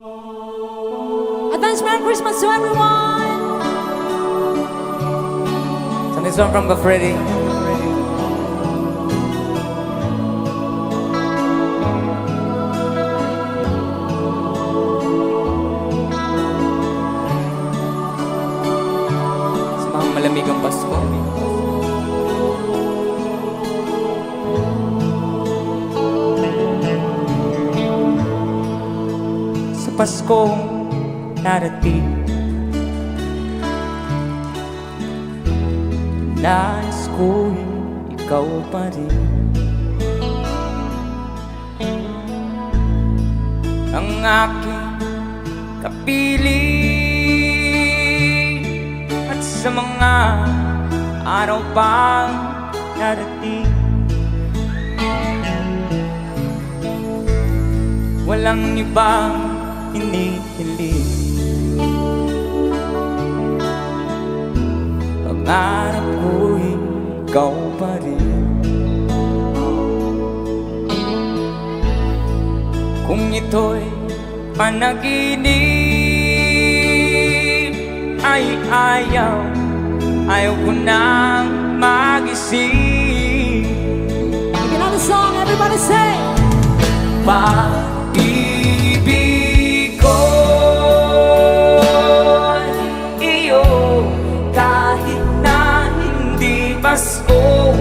Advance Merry Christmas to everyone! Sing this song from Freddy. Sa mga malamig ang Pasko. Sa Paskong darating, nais ko'y ikaw pa rin ang aking kapiling. At sa mga araw pang darating, walang ibang hinihiling. Pangarap ko'y ikaw pa rin. Kung ito'y panaginip, ay ayaw ko nang magising. Again on the song, everybody say! Pag-ibig ko iyo, kahit na hindi Pasko,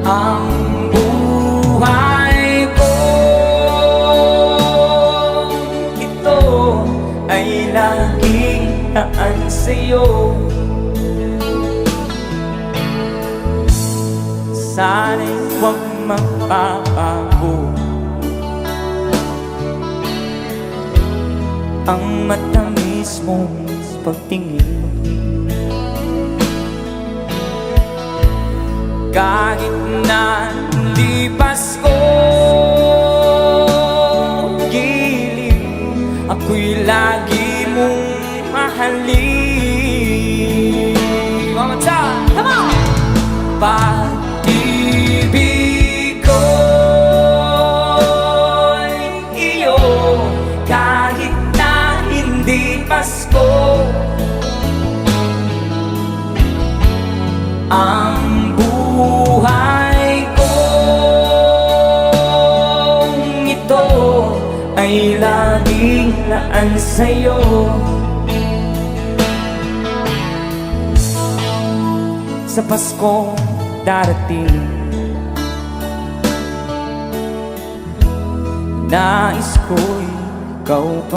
ang buhay ko ito ay laging naan sa'yo. Sana'y huwag magbabago ang matamis mong pagtingin. Kahit na hindi Pasko, giliw, ako'y lagi mong mahalin. One more time! Come on! Pag-ibig ko'y iyo, kahit na hindi Pasko, ang buhay ko ito ay laging laan sa'yo. Sa Paskong darating, nais ko'y ikaw pa.